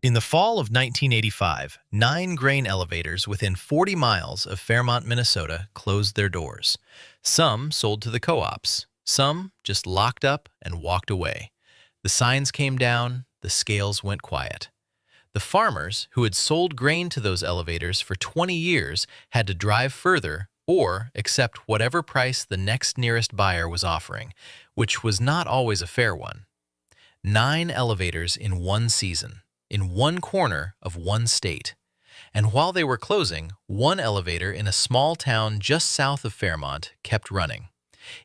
In the fall of 1985, 9 grain elevators within 40 miles of Fairmont, Minnesota closed their doors. Some sold to the co-ops, some just locked up and walked away. The signs came down, the scales went quiet. The farmers who had sold grain to those elevators for 20 years had to drive further or accept whatever price the next nearest buyer was offering, which was not always a fair one. 9 elevators in one season, in one corner of one state. And while they were closing, one elevator in a small town just south of Fairmont kept running.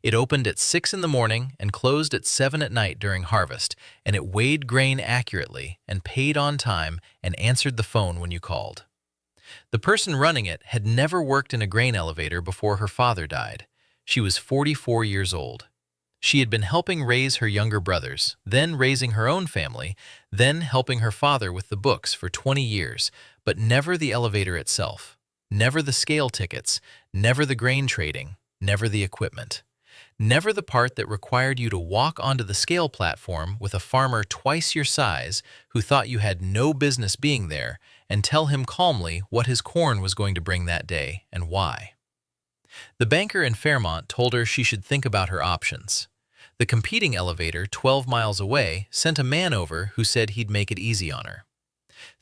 It opened at 6 in the morning and closed at 7 at night during harvest, and it weighed grain accurately and paid on time and answered the phone when you called. The person running it had never worked in a grain elevator before her father died. She was 44 years old. She had been helping raise her younger brothers, then raising her own family, then helping her father with the books for 20 years, but never the elevator itself, never the scale tickets, never the grain trading, never the equipment. Never the part that required you to walk onto the scale platform with a farmer twice your size who thought you had no business being there and tell him calmly what his corn was going to bring that day and why. The banker in Fairmont told her she should think about her options. The competing elevator 12 miles away sent a man over who said he'd make it easy on her.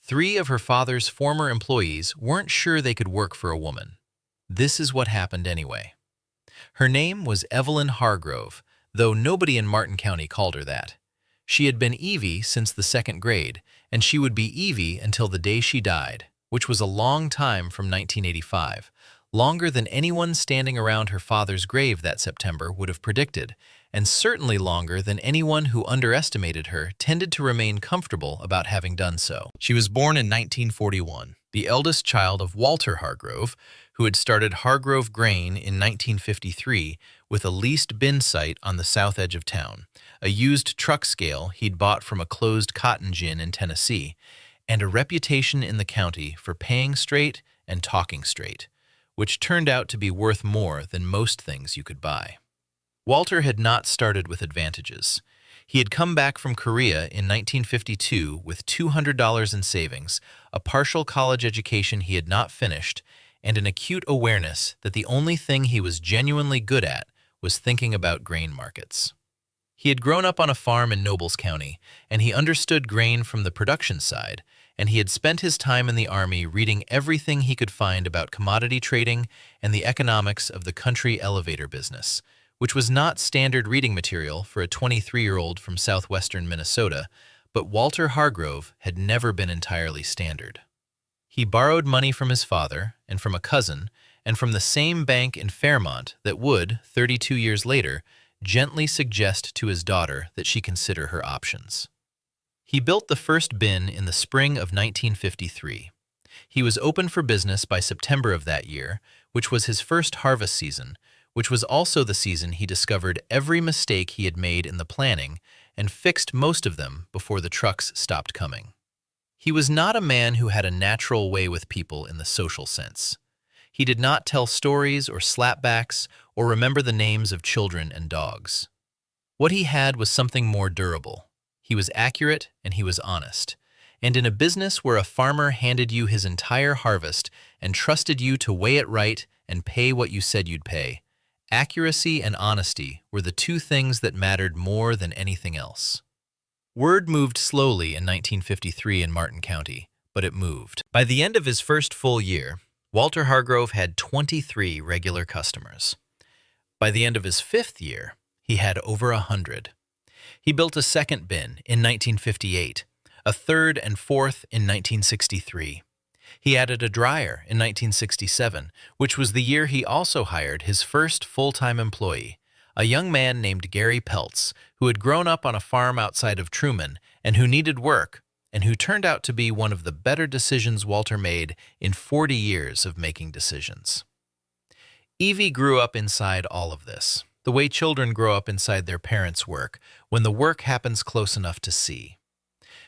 3 of her father's former employees weren't sure they could work for a woman. This is what happened anyway. Her name was Evelyn Hargrove, though nobody in Martin County called her that. She had been Evie since the 2nd grade, and she would be Evie until the day she died, which was a long time from 1985, longer than anyone standing around her father's grave that September would have predicted, and certainly longer than anyone who underestimated her tended to remain comfortable about having done so. She was born in 1941, the eldest child of Walter Hargrove, who had started Hargrove Grain in 1953 with a leased bin site on the south edge of town, a used truck scale he'd bought from a closed cotton gin in Tennessee, and a reputation in the county for paying straight and talking straight, which turned out to be worth more than most things you could buy. Walter had not started with advantages. He had come back from Korea in 1952 with $200 in savings, a partial college education he had not finished, and an acute awareness that the only thing he was genuinely good at was thinking about grain markets. He had grown up on a farm in Nobles County, and he understood grain from the production side, and he had spent his time in the Army reading everything he could find about commodity trading and the economics of the country elevator business, which was not standard reading material for a 23-year-old from southwestern Minnesota, but Walter Hargrove had never been entirely standard. He borrowed money from his father and from a cousin and from the same bank in Fairmont that would, 32 years later, gently suggest to his daughter that she consider her options. He built the first bin in the spring of 1953. He was open for business by September of that year, which was his first harvest season, which was also the season he discovered every mistake he had made in the planning and fixed most of them before the trucks stopped coming. He was not a man who had a natural way with people in the social sense. He did not tell stories or slapbacks or remember the names of children and dogs. What he had was something more durable. He was accurate and he was honest. And in a business where a farmer handed you his entire harvest and trusted you to weigh it right and pay what you said you'd pay, accuracy and honesty were the 2 things that mattered more than anything else. Word moved slowly in 1953 in Martin County, but it moved. By the end of his first full year, Walter Hargrove had 23 regular customers. By the end of his 5th year, he had over 100. He built a second bin in 1958, a third and fourth in 1963. He added a dryer in 1967, which was the year he also hired his first full-time employee, a young man named Gary Peltz, who had grown up on a farm outside of Truman and who needed work, and who turned out to be one of the better decisions Walter made in 40 years of making decisions. Evie grew up inside all of this, the way children grow up inside their parents' work, when the work happens close enough to see.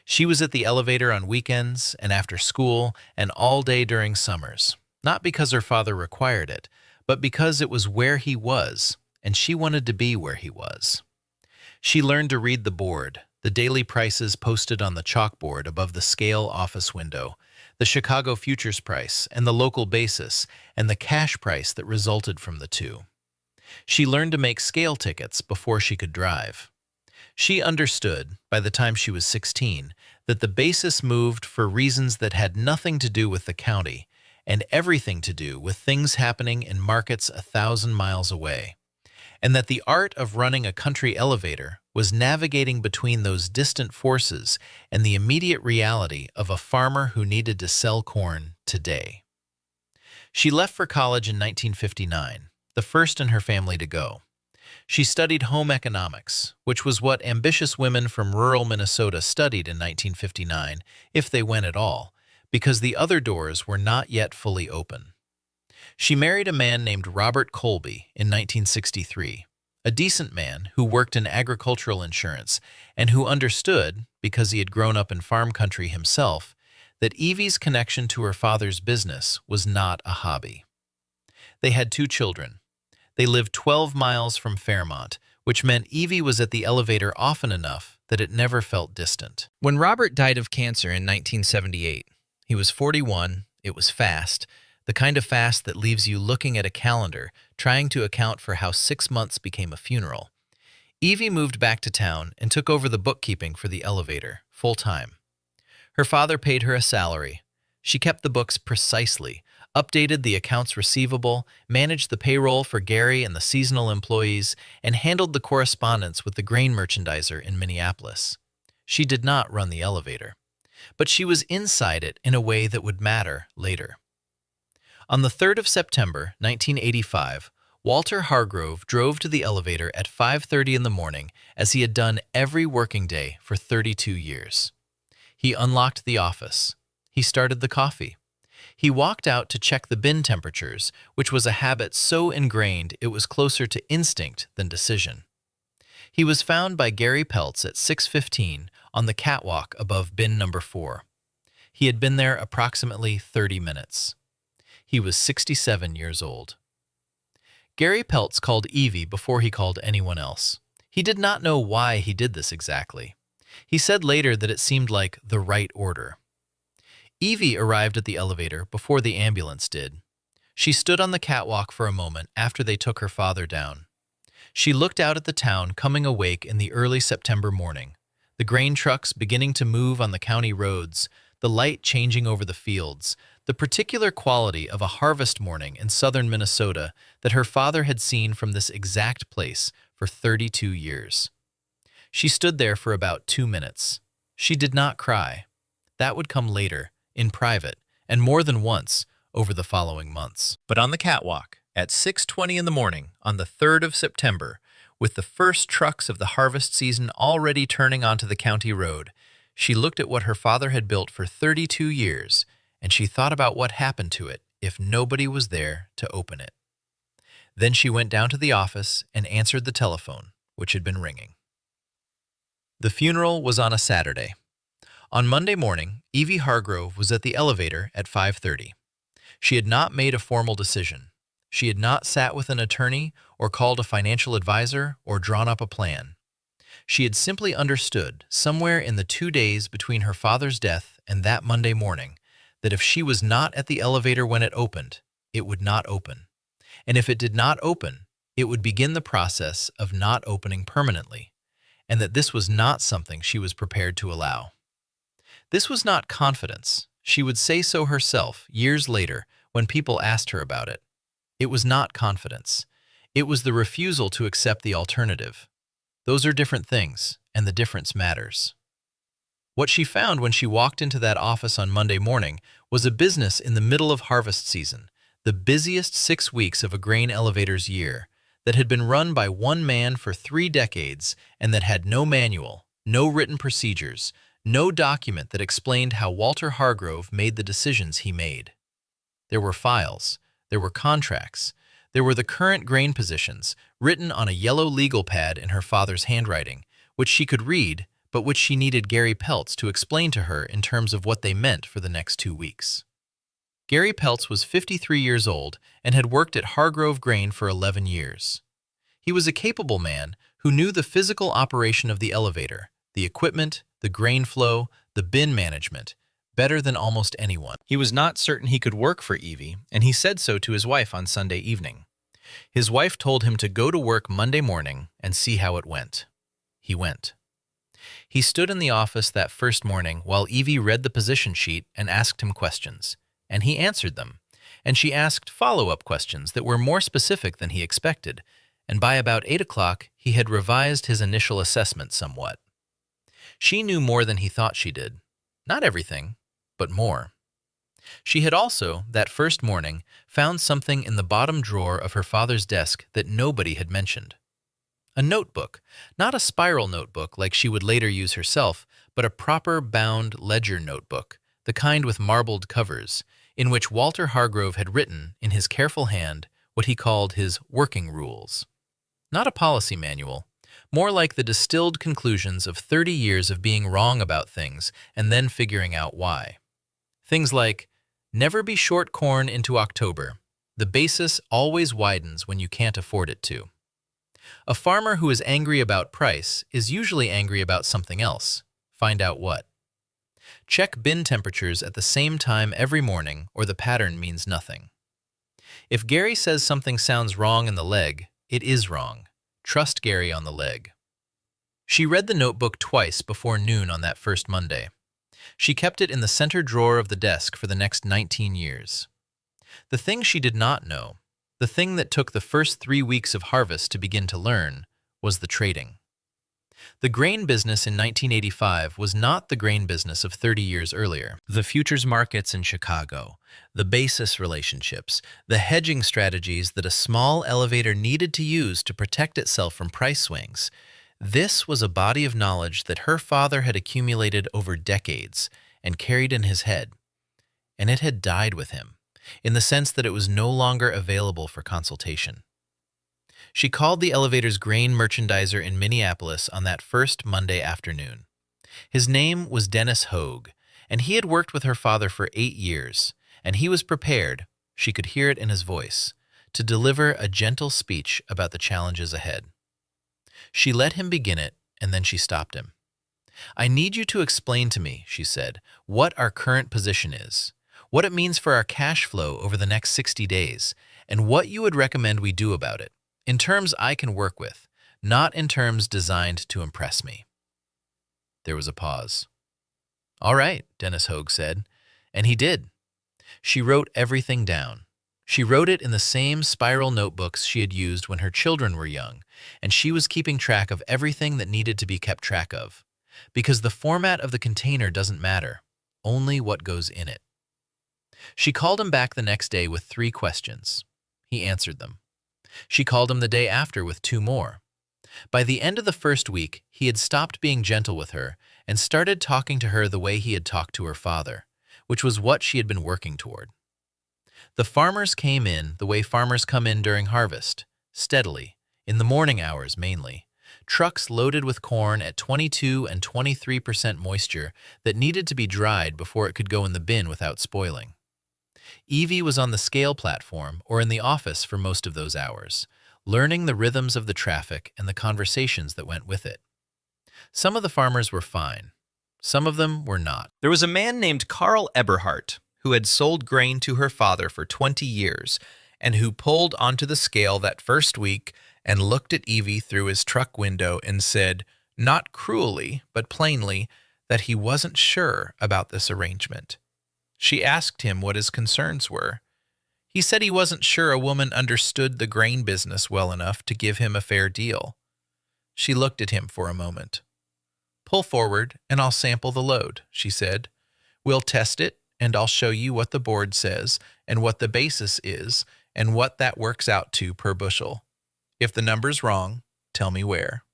She was at the elevator on weekends and after school and all day during summers, not because her father required it, but because it was where he was, and she wanted to be where he was. She learned to read the board, the daily prices posted on the chalkboard above the scale office window, the Chicago futures price and the local basis, and the cash price that resulted from the two. She learned to make scale tickets before she could drive. She understood, by the time she was 16, that the basis moved for reasons that had nothing to do with the county and everything to do with things happening in markets 1,000 miles away, and that the art of running a country elevator was navigating between those distant forces and the immediate reality of a farmer who needed to sell corn today. She left for college in 1959, the first in her family to go. She studied home economics, which was what ambitious women from rural Minnesota studied in 1959, if they went at all, because the other doors were not yet fully open. She married a man named Robert Colby in 1963, a decent man who worked in agricultural insurance and who understood, because he had grown up in farm country himself, that Evie's connection to her father's business was not a hobby. They had 2 children. They lived 12 miles from Fairmont, which meant Evie was at the elevator often enough that it never felt distant. When Robert died of cancer in 1978, he was 41, it was fast, the kind of fast that leaves you looking at a calendar, trying to account for how 6 months became a funeral. Evie moved back to town and took over the bookkeeping for the elevator, full-time. Her father paid her a salary. She kept the books precisely, updated the accounts receivable, managed the payroll for Gary and the seasonal employees, and handled the correspondence with the grain merchandiser in Minneapolis. She did not run the elevator, but she was inside it in a way that would matter later. On the 3rd of September, 1985, Walter Hargrove drove to the elevator at 5:30 in the morning, as he had done every working day for 32 years. He unlocked the office. He started the coffee. He walked out to check the bin temperatures, which was a habit so ingrained it was closer to instinct than decision. He was found by Gary Peltz at 6:15 on the catwalk above bin number 4. He had been there approximately 30 minutes. He was 67 years old. Gary Peltz called Evie before he called anyone else. He did not know why he did this exactly. He said later that it seemed like the right order. Evie arrived at the elevator before the ambulance did. She stood on the catwalk for a moment after they took her father down. She looked out at the town coming awake in the early September morning, the grain trucks beginning to move on the county roads, the light changing over the fields, the particular quality of a harvest morning in southern Minnesota that her father had seen from this exact place for 32 years. She stood there for about 2 minutes. She did not cry. That would come later, in private, and more than once over the following months. But on the catwalk, at 6:20 in the morning on the 3rd of September, with the first trucks of the harvest season already turning onto the county road, she looked at what her father had built for 32 years, and she thought about what happened to it if nobody was there to open it. Then she went down to the office and answered the telephone, which had been ringing. The funeral was on a Saturday. On Monday morning, Evie Hargrove was at the elevator at 5:30. She had not made a formal decision. She had not sat with an attorney or called a financial advisor or drawn up a plan. She had simply understood, somewhere in the 2 days between her father's death and that Monday morning, that if she was not at the elevator when it opened, it would not open. And if it did not open, it would begin the process of not opening permanently, and that this was not something she was prepared to allow. This was not confidence. She would say so herself years later when people asked her about it. It was not confidence. It was the refusal to accept the alternative. Those are different things, and the difference matters. What she found when she walked into that office on Monday morning was a business in the middle of harvest season, the busiest 6 weeks of a grain elevator's year, that had been run by one man for 3 decades and that had no manual, no written procedures, no document that explained how Walter Hargrove made the decisions he made. There were files, there were contracts, there were the current grain positions written on a yellow legal pad in her father's handwriting, which she could read, but which she needed Gary Peltz to explain to her in terms of what they meant for the next 2 weeks. Gary Peltz was 53 years old and had worked at Hargrove Grain for 11 years. He was a capable man who knew the physical operation of the elevator, the the equipment, the grain flow, the bin management, better than almost anyone. He was not certain he could work for Evie, and he said so to his wife on Sunday evening. His wife told him to go to work Monday morning and see how it went. He went. He stood in the office that first morning while Evie read the position sheet and asked him questions, and he answered them, and she asked follow-up questions that were more specific than he expected, and by about 8 o'clock he had revised his initial assessment somewhat. She knew more than he thought she did. Not everything, but more. She had also, that first morning, found something in the bottom drawer of her father's desk that nobody had mentioned. A notebook, not a spiral notebook like she would later use herself, but a proper bound ledger notebook, the kind with marbled covers, in which Walter Hargrove had written, in his careful hand, what he called his working rules. Not a policy manual, more like the distilled conclusions of 30 years of being wrong about things and then figuring out why. Things like, never be short corn into October. The basis always widens when you can't afford it to. A farmer who is angry about price is usually angry about something else. Find out what. Check bin temperatures at the same time every morning or the pattern means nothing. If Gary says something sounds wrong in the leg, it is wrong. Trust Gary on the leg. She read the notebook twice before noon on that first Monday. She kept it in the center drawer of the desk for the next 19 years. The thing she did not know, the thing that took the first 3 weeks of harvest to begin to learn, was the trading. The grain business in 1985 was not the grain business of 30 years earlier. The futures markets in Chicago, the basis relationships, the hedging strategies that a small elevator needed to use to protect itself from price swings. This was a body of knowledge that her father had accumulated over decades and carried in his head. And it had died with him, in the sense that it was no longer available for consultation. She called the elevator's grain merchandiser in Minneapolis on that first Monday afternoon. His name was Dennis Hogue, and he had worked with her father for 8 years, and he was prepared, she could hear it in his voice, to deliver a gentle speech about the challenges ahead. She let him begin it, and then she stopped him. I need you to explain to me, she said, what our current position is, what it means for our cash flow over the next 60 days, and what you would recommend we do about it, in terms I can work with, not in terms designed to impress me. There was a pause. All right, Dennis Hogue said, and he did. She wrote everything down. She wrote it in the same spiral notebooks she had used when her children were young, and she was keeping track of everything that needed to be kept track of. Because the format of the container doesn't matter, only what goes in it. She called him back the next day with 3 questions. He answered them. She called him the day after with 2 more. By the end of the first week, he had stopped being gentle with her and started talking to her the way he had talked to her father, which was what she had been working toward. The farmers came in the way farmers come in during harvest, steadily, in the morning hours mainly, trucks loaded with corn at 22 and 23% moisture that needed to be dried before it could go in the bin without spoiling. Evie was on the scale platform or in the office for most of those hours, learning the rhythms of the traffic and the conversations that went with it. Some of the farmers were fine. Some of them were not. There was a man named Carl Eberhardt who had sold grain to her father for 20 years and who pulled onto the scale that first week and looked at Evie through his truck window and said, not cruelly, but plainly, that he wasn't sure about this arrangement. She asked him what his concerns were. He said he wasn't sure a woman understood the grain business well enough to give him a fair deal. She looked at him for a moment. Pull forward and I'll sample the load, she said. We'll test it and I'll show you what the board says and what the basis is and what that works out to per bushel. If the number's wrong, tell me where.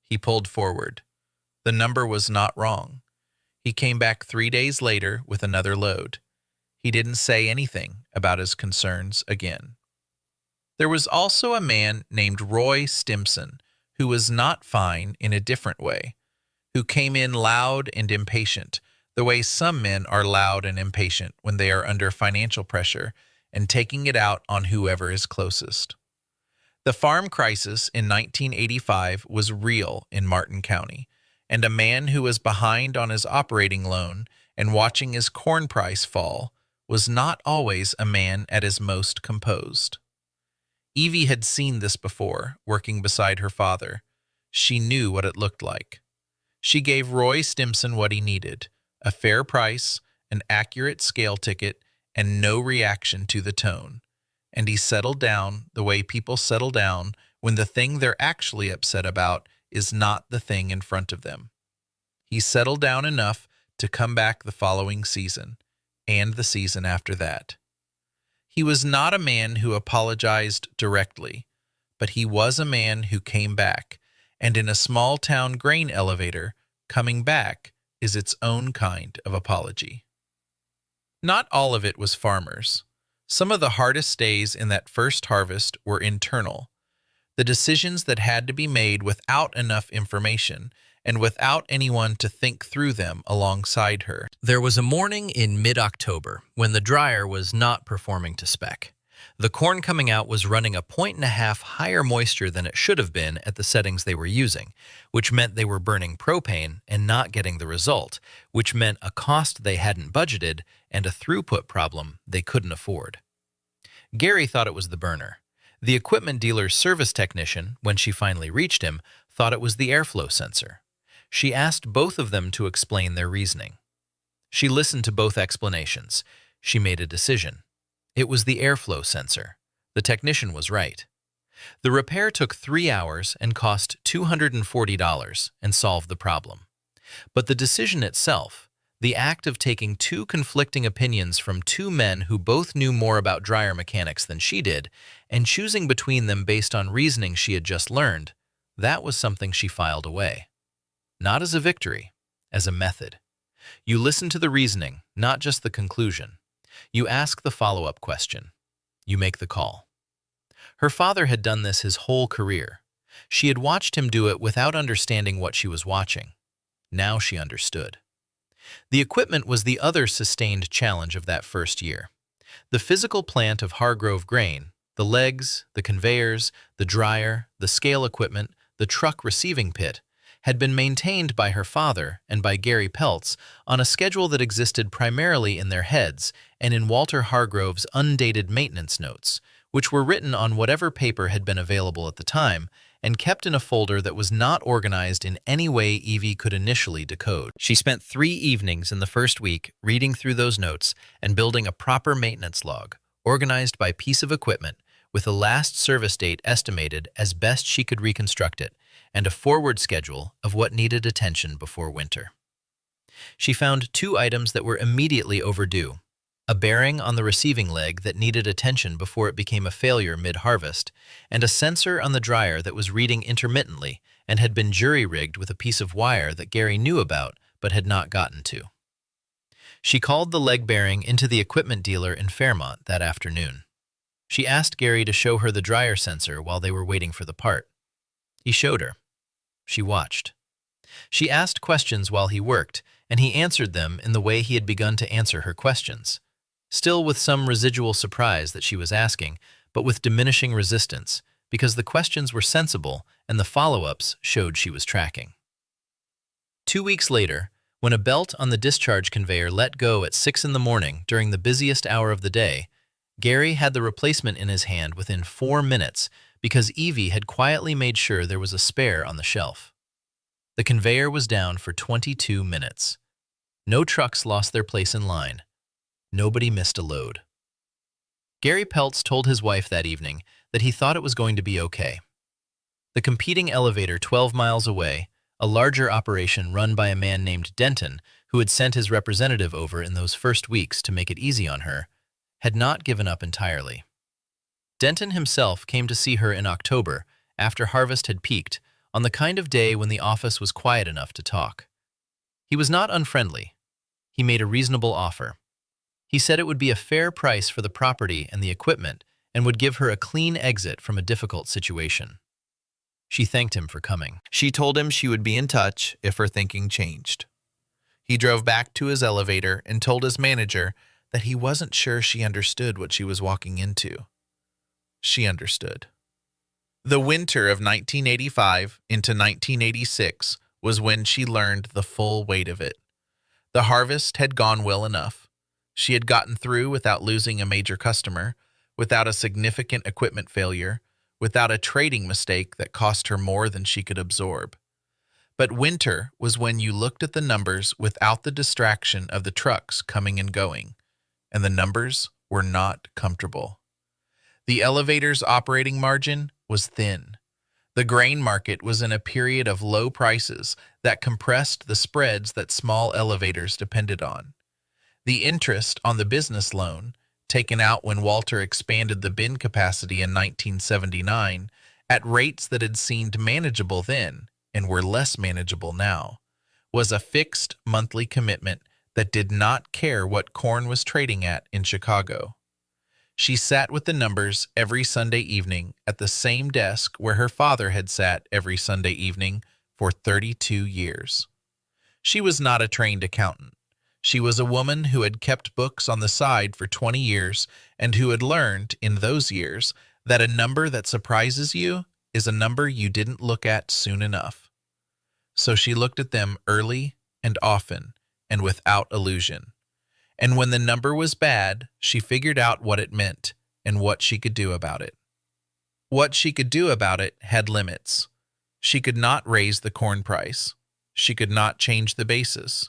He pulled forward. The number was not wrong. He came back 3 days later with another load. He didn't say anything about his concerns again. There was also a man named Roy Stimson who was not fine in a different way, who came in loud and impatient, the way some men are loud and impatient when they are under financial pressure and taking it out on whoever is closest. The farm crisis in 1985 was real in Martin County, and a man who was behind on his operating loan and watching his corn price fall was not always a man at his most composed. Evie had seen this before, working beside her father. She knew what it looked like. She gave Roy Stimson what he needed: a fair price, an accurate scale ticket, and no reaction to the tone. And he settled down the way people settle down when the thing they're actually upset about is not the thing in front of them. He settled down enough to come back the following season, and the season after that. He was not a man who apologized directly, but he was a man who came back, and in a small-town grain elevator, coming back is its own kind of apology. Not all of it was farmers. Some of the hardest days in that first harvest were internal. The decisions that had to be made without enough information and without anyone to think through them alongside her. There was a morning in mid-October when the dryer was not performing to spec. The corn coming out was running 1.5 points higher moisture than it should have been at the settings they were using, which meant they were burning propane and not getting the result, which meant a cost they hadn't budgeted and a throughput problem they couldn't afford. Gary thought it was the burner. The equipment dealer's service technician, when she finally reached him, thought it was the airflow sensor. She asked both of them to explain their reasoning. She listened to both explanations. She made a decision. It was the airflow sensor. The technician was right. The repair took 3 hours and cost $240 and solved the problem. But the decision itself, the act of taking two conflicting opinions from two men who both knew more about dryer mechanics than she did, and choosing between them based on reasoning she had just learned, that was something she filed away. Not as a victory, as a method. You listen to the reasoning, not just the conclusion. You ask the follow-up question. You make the call. Her father had done this his whole career. She had watched him do it without understanding what she was watching. Now she understood. The equipment was the other sustained challenge of that first year. The physical plant of Hargrove Grain, the legs, the conveyors, the dryer, the scale equipment, the truck receiving pit, had been maintained by her father and by Gary Peltz on a schedule that existed primarily in their heads and in Walter Hargrove's undated maintenance notes, which were written on whatever paper had been available at the time and kept in a folder that was not organized in any way Evie could initially decode. She spent 3 evenings in the first week reading through those notes and building a proper maintenance log, organized by piece of equipment, with the last service date estimated as best she could reconstruct it, and a forward schedule of what needed attention before winter. She found 2 items that were immediately overdue: a bearing on the receiving leg that needed attention before it became a failure mid-harvest, and a sensor on the dryer that was reading intermittently and had been jury-rigged with a piece of wire that Gary knew about but had not gotten to. She called the leg bearing into the equipment dealer in Fairmont that afternoon. She asked Gary to show her the dryer sensor while they were waiting for the part. He showed her. She watched. She asked questions while he worked, and he answered them in the way he had begun to answer her questions, still with some residual surprise that she was asking, but with diminishing resistance, because the questions were sensible and the follow-ups showed she was tracking. 2 weeks later, when a belt on the discharge conveyor let go at 6 in the morning during the busiest hour of the day, Gary had the replacement in his hand within 4 minutes because Evie had quietly made sure there was a spare on the shelf. The conveyor was down for 22 minutes. No trucks lost their place in line. Nobody missed a load. Gary Peltz told his wife that evening that he thought it was going to be okay. The competing elevator 12 miles away, a larger operation run by a man named Denton, who had sent his representative over in those first weeks to make it easy on her, had not given up entirely. Denton himself came to see her in October, after harvest had peaked, on the kind of day when the office was quiet enough to talk. He was not unfriendly. He made a reasonable offer. He said it would be a fair price for the property and the equipment and would give her a clean exit from a difficult situation. She thanked him for coming. She told him she would be in touch if her thinking changed. He drove back to his elevator and told his manager that he wasn't sure she understood what she was walking into. She understood. The winter of 1985 into 1986 was when she learned the full weight of it. The harvest had gone well enough. She had gotten through without losing a major customer, without a significant equipment failure, without a trading mistake that cost her more than she could absorb. But winter was when you looked at the numbers without the distraction of the trucks coming and going, and the numbers were not comfortable. The elevator's operating margin was thin. The grain market was in a period of low prices that compressed the spreads that small elevators depended on. The interest on the business loan, taken out when Walter expanded the bin capacity in 1979, at rates that had seemed manageable then and were less manageable now, was a fixed monthly commitment that did not care what corn was trading at in Chicago. She sat with the numbers every Sunday evening at the same desk where her father had sat every Sunday evening for 32 years. She was not a trained accountant. She was a woman who had kept books on the side for 20 years and who had learned in those years that a number that surprises you is a number you didn't look at soon enough. So she looked at them early and often and without illusion. And when the number was bad, she figured out what it meant and what she could do about it. What she could do about it had limits. She could not raise the corn price. She could not change the basis.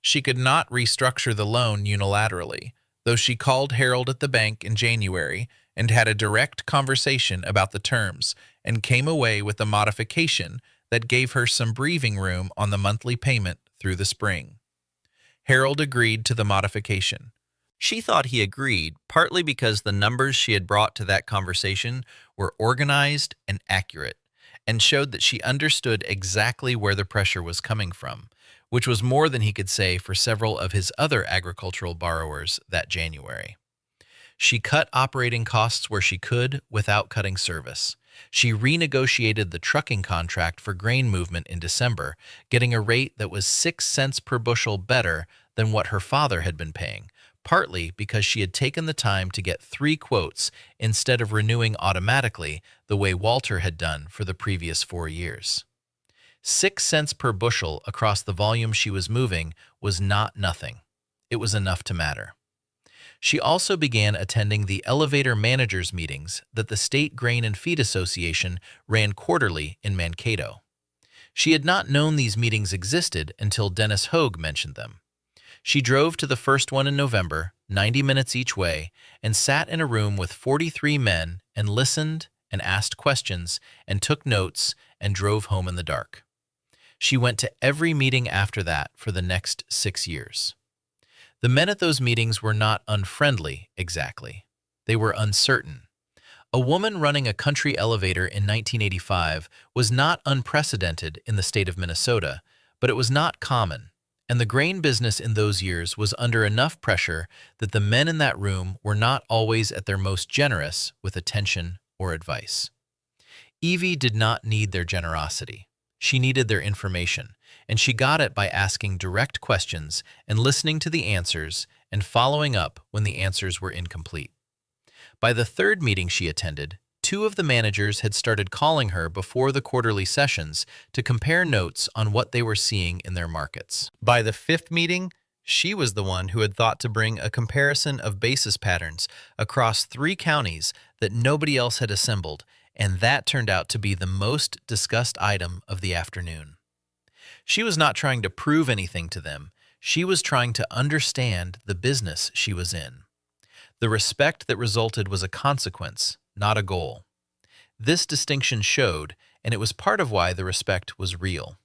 She could not restructure the loan unilaterally, though she called Harold at the bank in January and had a direct conversation about the terms and came away with a modification that gave her some breathing room on the monthly payment through the spring. Harold agreed to the modification. She thought he agreed, partly because the numbers she had brought to that conversation were organized and accurate, and showed that she understood exactly where the pressure was coming from, which was more than he could say for several of his other agricultural borrowers that January. She cut operating costs where she could without cutting service. She renegotiated the trucking contract for grain movement in December, getting a rate that was 6 cents per bushel better than what her father had been paying, partly because she had taken the time to get 3 quotes instead of renewing automatically the way Walter had done for the previous 4 years. 6 cents per bushel across the volume she was moving was not nothing. It was enough to matter. She also began attending the elevator managers meetings that the State Grain and Feed Association ran quarterly in Mankato. She had not known these meetings existed until Dennis Hogue mentioned them. She drove to the first one in November, 90 minutes each way, and sat in a room with 43 men and listened and asked questions and took notes and drove home in the dark. She went to every meeting after that for the next 6 years. The men at those meetings were not unfriendly, exactly. They were uncertain. A woman running a country elevator in 1985 was not unprecedented in the state of Minnesota, but it was not common, and the grain business in those years was under enough pressure that the men in that room were not always at their most generous with attention or advice. Evie did not need their generosity. She needed their information, and she got it by asking direct questions and listening to the answers and following up when the answers were incomplete. By the third meeting she attended, 2 of the managers had started calling her before the quarterly sessions to compare notes on what they were seeing in their markets. By the 5th meeting, she was the one who had thought to bring a comparison of basis patterns across 3 counties that nobody else had assembled, and that turned out to be the most discussed item of the afternoon. She was not trying to prove anything to them. She was trying to understand the business she was in. The respect that resulted was a consequence, not a goal. This distinction showed, and it was part of why the respect was real.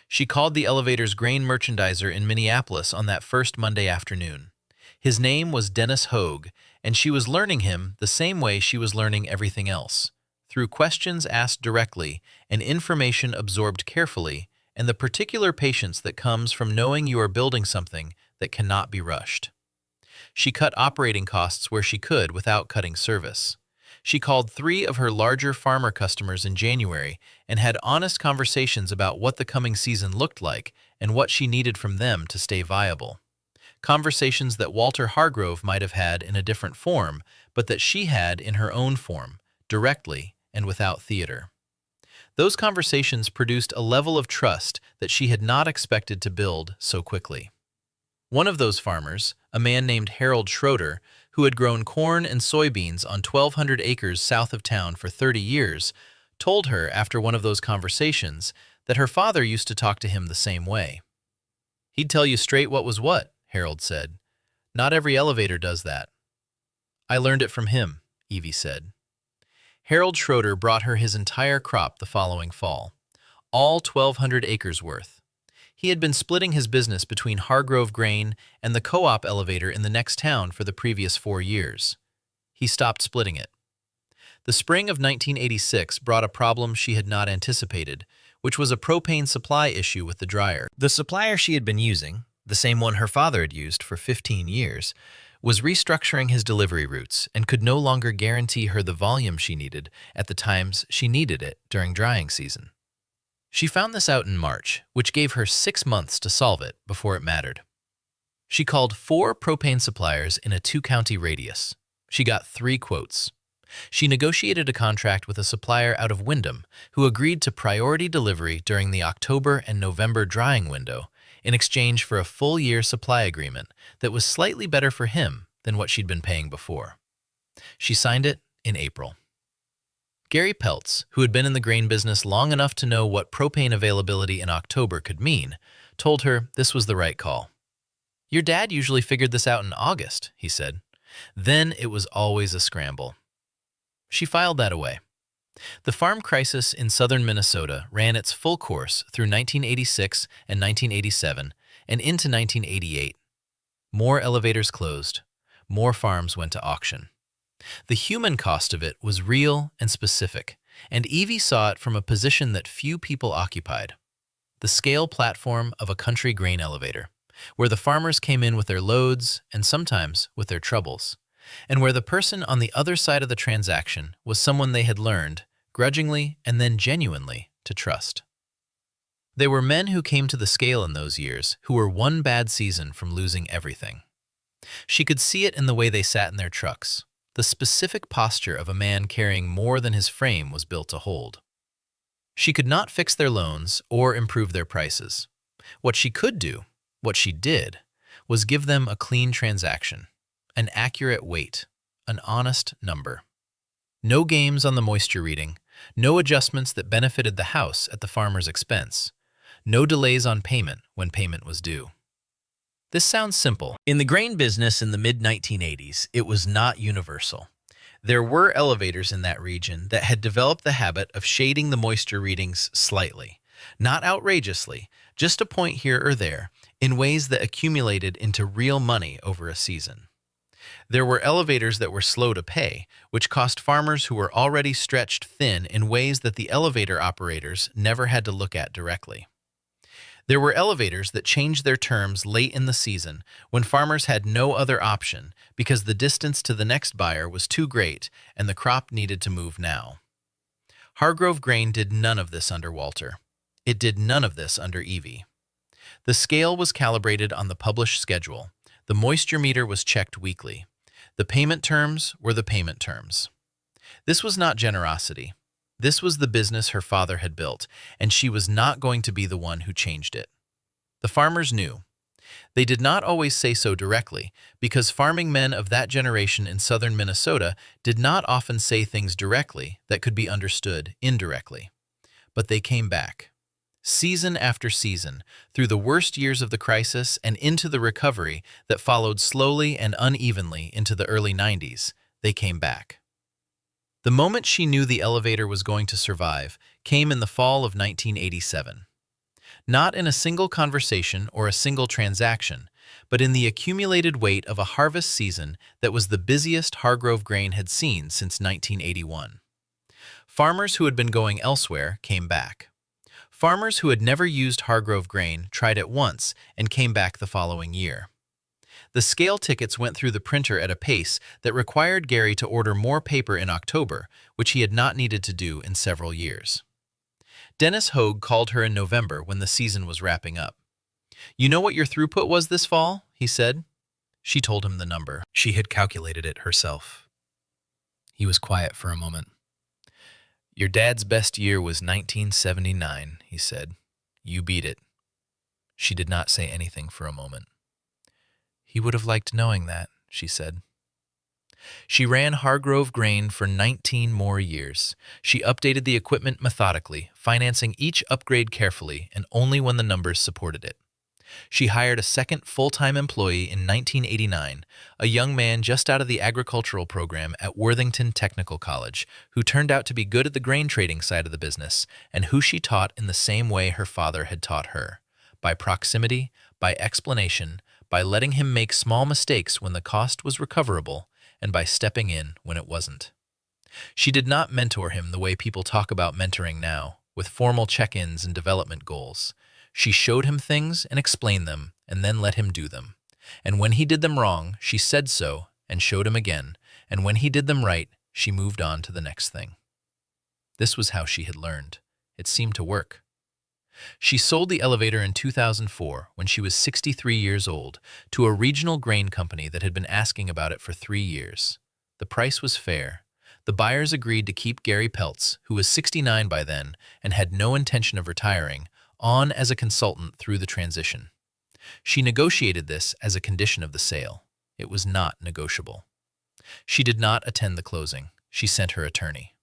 She called the elevator's grain merchandiser in Minneapolis on that first Monday afternoon. His name was Dennis Hogue, and she was learning him the same way she was learning everything else, through questions asked directly and information absorbed carefully, and the particular patience that comes from knowing you are building something that cannot be rushed. She cut operating costs where she could without cutting service. She called 3 of her larger farmer customers in January and had honest conversations about what the coming season looked like and what she needed from them to stay viable. Conversations that Walter Hargrove might have had in a different form, but that she had in her own form, directly and without theater. Those conversations produced a level of trust that she had not expected to build so quickly. One of those farmers, a man named Harold Schroeder, who had grown corn and soybeans on 1,200 acres south of town for 30 years, told her after one of those conversations that her father used to talk to him the same way. "He'd tell you straight what was what," Harold said. "Not every elevator does that." "I learned it from him," Evie said. Harold Schroeder brought her his entire crop the following fall, all 1,200 acres worth. He had been splitting his business between Hargrove Grain and the co-op elevator in the next town for the previous 4 years. He stopped splitting it. The spring of 1986 brought a problem she had not anticipated, which was a propane supply issue with the dryer. The supplier she had been using, the same one her father had used for 15 years, was restructuring his delivery routes and could no longer guarantee her the volume she needed at the times she needed it during drying season. She found this out in March, which gave her 6 months to solve it before it mattered. She called 4 propane suppliers in a 2-county radius. She got 3 quotes. She negotiated a contract with a supplier out of Windham who agreed to priority delivery during the October and November drying window in exchange for a full-year supply agreement that was slightly better for him than what she'd been paying before. She signed it in April. Gary Peltz, who had been in the grain business long enough to know what propane availability in October could mean, told her this was the right call. "Your dad usually figured this out in August," he said. Then it was always a scramble. She filed that away. The farm crisis in southern Minnesota ran its full course through 1986 and 1987 and into 1988. More elevators closed. More farms went to auction. The human cost of it was real and specific, and Evie saw it from a position that few people occupied: the scale platform of a country grain elevator, where the farmers came in with their loads and sometimes with their troubles, and where the person on the other side of the transaction was someone they had learned, grudgingly and then genuinely, to trust. They were men who came to the scale in those years who were one bad season from losing everything. She could see it in the way they sat in their trucks. The specific posture of a man carrying more than his frame was built to hold. She could not fix their loans or improve their prices. What she could do, what she did, was give them a clean transaction, an accurate weight, an honest number. No games on the moisture reading, no adjustments that benefited the house at the farmer's expense, no delays on payment when payment was due. This sounds simple. In the grain business in the mid-1980s, it was not universal. There were elevators in that region that had developed the habit of shading the moisture readings slightly, not outrageously, just a point here or there, in ways that accumulated into real money over a season. There were elevators that were slow to pay, which cost farmers who were already stretched thin in ways that the elevator operators never had to look at directly. There were elevators that changed their terms late in the season when farmers had no other option because the distance to the next buyer was too great and the crop needed to move now. Hargrove Grain did none of this under Walter. It did none of this under Evie. The scale was calibrated on the published schedule. The moisture meter was checked weekly. The payment terms were the payment terms. This was not generosity. This was the business her father had built, and she was not going to be the one who changed it. The farmers knew. They did not always say so directly, because farming men of that generation in southern Minnesota did not often say things directly that could be understood indirectly. But they came back. Season after season, through the worst years of the crisis and into the recovery that followed slowly and unevenly into the early 90s, they came back. The moment she knew the elevator was going to survive came in the fall of 1987. Not in a single conversation or a single transaction, but in the accumulated weight of a harvest season that was the busiest Hargrove Grain had seen since 1981. Farmers who had been going elsewhere came back. Farmers who had never used Hargrove Grain tried it once and came back the following year. The scale tickets went through the printer at a pace that required Gary to order more paper in October, which he had not needed to do in several years. Dennis Hogue called her in November when the season was wrapping up. "You know what your throughput was this fall?" he said. She told him the number. She had calculated it herself. He was quiet for a moment. Your dad's best year was 1979, he said. You beat it. She did not say anything for a moment. He would have liked knowing that, she said. She ran Hargrove Grain for 19 more years. She updated the equipment methodically, financing each upgrade carefully and only when the numbers supported it. She hired a second full-time employee in 1989, a young man just out of the agricultural program at Worthington Technical College, who turned out to be good at the grain trading side of the business and who she taught in the same way her father had taught her, by proximity, by explanation, by letting him make small mistakes when the cost was recoverable, and by stepping in when it wasn't. She did not mentor him the way people talk about mentoring now, with formal check-ins and development goals. She showed him things and explained them, and then let him do them. And when he did them wrong, she said so and showed him again, and when he did them right, she moved on to the next thing. This was how she had learned. It seemed to work. She sold the elevator in 2004, when she was 63 years old, to a regional grain company that had been asking about it for 3 years. The price was fair. The buyers agreed to keep Gary Peltz, who was 69 by then and had no intention of retiring, on as a consultant through the transition. She negotiated this as a condition of the sale. It was not negotiable. She did not attend the closing. She sent her attorney.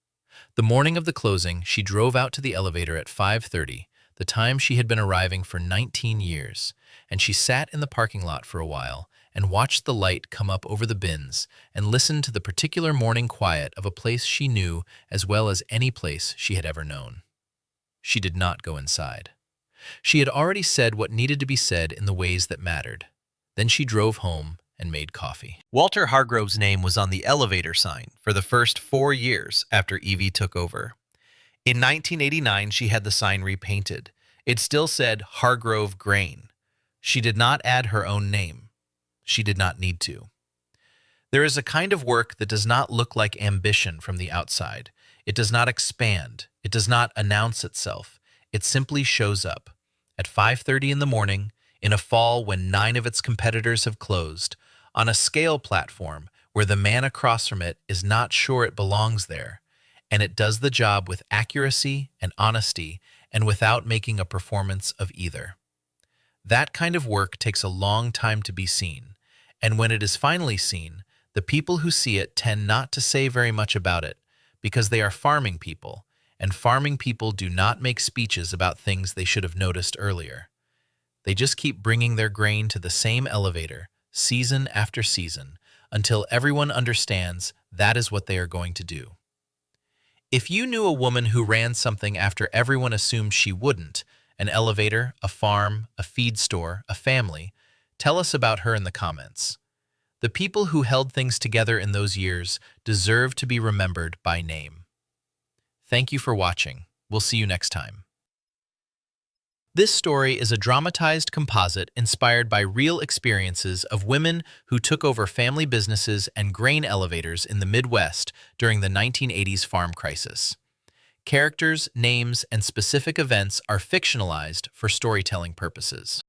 The morning of the closing, she drove out to the elevator at 5:30, the time she had been arriving for 19 years, and she sat in the parking lot for a while and watched the light come up over the bins and listened to the particular morning quiet of a place she knew as well as any place she had ever known. She did not go inside. She had already said what needed to be said in the ways that mattered. Then she drove home and made coffee. Walter Hargrove's name was on the elevator sign for the first 4 years after Evie took over. In 1989, she had the sign repainted. It still said Hargrove Grain. She did not add her own name. She did not need to. There is a kind of work that does not look like ambition from the outside. It does not expand. It does not announce itself. It simply shows up. At 5:30 in the morning, in a fall when 9 of its competitors have closed, on a scale platform where the man across from it is not sure it belongs there, and it does the job with accuracy and honesty and without making a performance of either. That kind of work takes a long time to be seen, and when it is finally seen, the people who see it tend not to say very much about it because they are farming people, and farming people do not make speeches about things they should have noticed earlier. They just keep bringing their grain to the same elevator, season after season, until everyone understands that is what they are going to do. If you knew a woman who ran something after everyone assumed she wouldn't, an elevator, a farm, a feed store, a family, tell us about her in the comments. The people who held things together in those years deserve to be remembered by name. Thank you for watching. We'll see you next time. This story is a dramatized composite inspired by real experiences of women who took over family businesses and grain elevators in the Midwest during the 1980s farm crisis. Characters, names, and specific events are fictionalized for storytelling purposes.